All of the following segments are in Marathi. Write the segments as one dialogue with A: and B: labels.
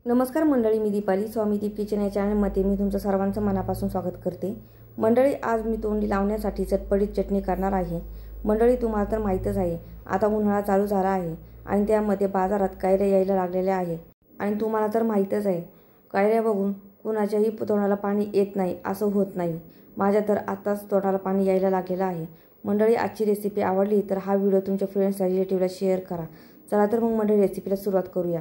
A: नमस्कार मंडळी, मी दीपाली स्वामी दीप किचन या चॅनलमध्ये मी तुमचं सर्वांचं मनापासून स्वागत करते। मंडळी, आज मी तोंडी लावण्यासाठी चटपटीत चटणी करणार आहे। मंडळी, तुम्हाला तर माहीतच आहे, आता उन्हाळा चालू झाला आहे आणि त्यामध्ये बाजारात कैऱ्या यायला लागलेल्या आहे आणि तुम्हाला तर माहीतच आहे, कैऱ्या बघून कुणाच्याही तोंडाला पाणी येत नाही असं होत नाही। माझ्या तर आताच तोंडाला पाणी यायला लागलेलं आहे। मंडळी, आजची रेसिपी आवडली तर हा व्हिडिओ तुमच्या फ्रेंड्स रिलेटिव्हला शेअर करा। चला तर मग मंडळी, रेसिपीला सुरुवात करूया।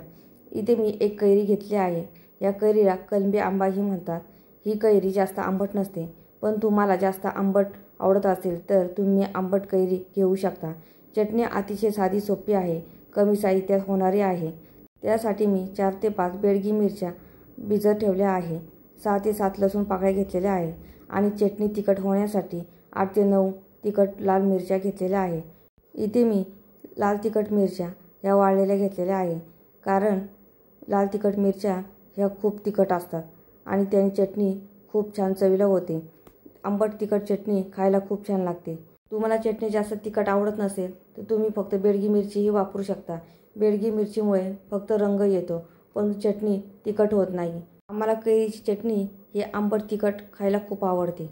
A: इथे मी एक कैरी घेतली आहे। या कैरीला कलमी आंबाही म्हणतात। ही कैरी जास्त आंबट नसते, पण तुम्हाला जास्त आंबट आवडत असेल तर तुम्ही आंबट कैरी घेऊ शकता। चटणी अतिशय साधी सोपी आहे, कमी साहित्यात होणारी आहे। त्यासाठी मी 4 ते 5 बेडगी मिरच्या भिजत ठेवल्या आहे, 6 ते 7 लसूण पाकळ्या घेतलेल्या आहे आणि चटणी तिखट होण्यासाठी 8 ते 9 तिखट लाल मिरच्या घेतलेल्या आहे। इथे मी लाल तिखट मिरच्या ह्या वाळलेल्या घेतलेल्या आहे, कारण लाल तिखट मिरच्या ह्या खूप तिखट असतात आणि त्याने चटणी खूप छान चवीला होते। आंबट तिखट चटणी खायला खूप छान लागते। तुम्हाला चटणी जास्त तिखट आवडत नसेल तर तुम्ही फक्त बेडगी मिरचीही वापरू शकता। बेडगी मिरचीमुळे फक्त रंग येतो, पण चटणी तिखट होत नाही। आम्हाला कैरीची चटणी ही आंबट तिखट खायला खूप आवडते।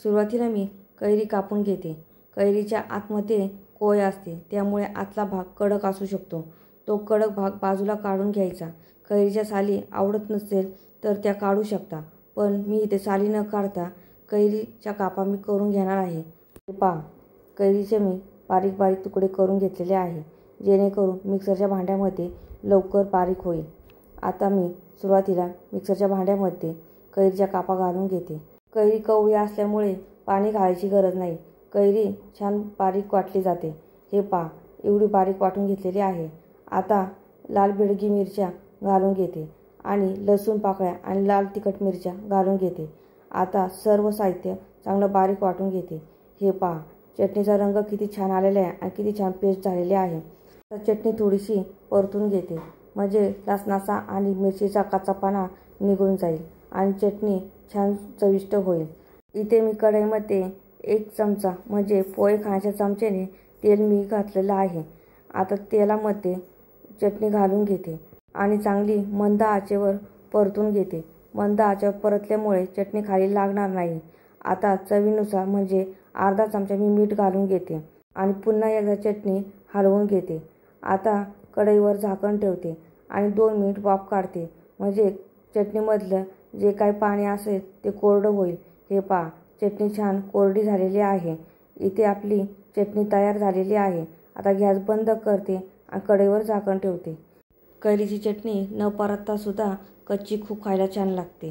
A: सुरुवातीला मी कैरी कापून घेते। कैरीच्या आतमध्ये कोय असते, त्यामुळे आतला भाग कडक असू शकतो। तो कडक भाग बाजूला काढून घ्यायचा। कैरीच्या साली आवडत नसेल तर त्या काढू शकता, पण मी इथे साली न काढता कैरीच्या कापा मी करून घेणार आहे। पहा, कैरीचे मी बारीक बारीक तुकडे करून घेतलेले आहे, जेणेकरून मिक्सरच्या भांड्यामध्ये लवकर बारीक होईल। आता मी सुरुवातीला मिक्सरच्या भांड्यामध्ये कैरीच्या कापा घालून घेते। कैरी कवळी असल्यामुळे पाणी घालायची गरज नाही, कैरी छान बारीक वाटली जाते। हे पहा, एवढी बारीक वाटून घेतलेली आहे। आता लाल बेडगी मिरच्या घालून घेते आणि लसूण पाकळ्या आणि लाल तिखट मिरच्या घालून घेते। आता सर्व साहित्य चांगलं बारीक वाटून घेते। हे पहा, चटणीचा रंग किती छान आलेला आहे आणि किती छान पेस्ट झालेली आहे। आता चटणी थोडीशी परतून घेते, म्हणजे लसणाचा आणि मिरचीचा कच्चापणा निघून जाईल आणि चटणी छान चविष्ट होईल। इथे मी कढईमध्ये 1 चमचा म्हणजे पोहे खाण्याच्या चमच्याने तेल मी घातलेलं आहे। आता तेलामध्ये चटणी घालून घेते आणि चांगली मंद आचेवर परतून घेते। मंद आचेवर परतल्यामुळे चटणी खाली लागणार नाही। आता चवीनुसार म्हणजे अर्धा चमचा मी मीठ घालून घेते आणि पुन्हा एकदा चटणी हलवून घेते। आता कढईवर झाकण ठेवते आणि 2 मिनिट वाफ काढते, म्हणजे चटणीमधलं जे काही पाणी असेल ते कोरडं होईल। हे पहा, चटणी छान कोरडी झालेली आहे। इथे आपली चटणी तयार झालेली आहे। आता गॅस बंद करते आणि कढईवर झाकण ठेवते। कैरीची चटणी न परतता सुद्धा कच्ची खूप खायला छान लागते।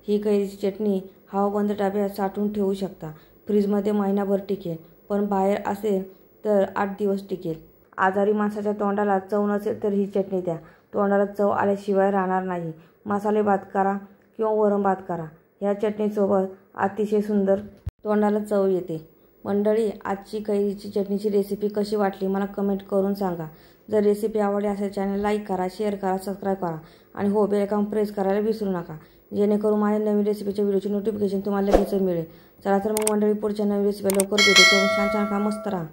A: ही कैरीची चटणी हवाबंद डब्यात साठवून ठेवू शकता, फ्रीजमध्ये महिनाभर टिकेल, पण बाहेर असेल तर 8 दिवस टिकेल। आजारी माणसाच्या तोंडाला चव नसेल तर ही चटणी द्या, तोंडाला चव आल्याशिवाय राहणार नाही। मसाले भात करा किंवा वरण भात करा, ह्या चटणीसोबत अतिशय सुंदर तोंडाला चव येते। मंडळी, आजची कैरीची चटणीची रेसिपी कशी वाटली मला कमेंट करून सांगा। जर रेसिपी आवडली असेल चॅनल लाईक करा, शेअर करा, सबस्क्राईब करा आणि हो, बेल आयकॉन प्रेस करायला विसरू नका, जेणेकरून माझ्या नवीन रेसिपीच्या व्हिडिओची नोटिफिकेशन तुम्हाला लगेच मिळेल। चला तर मग मंडळी, पुढच्या नवीन रेसिपी लवकर भेटू। छान छान खा, मस्त राहा।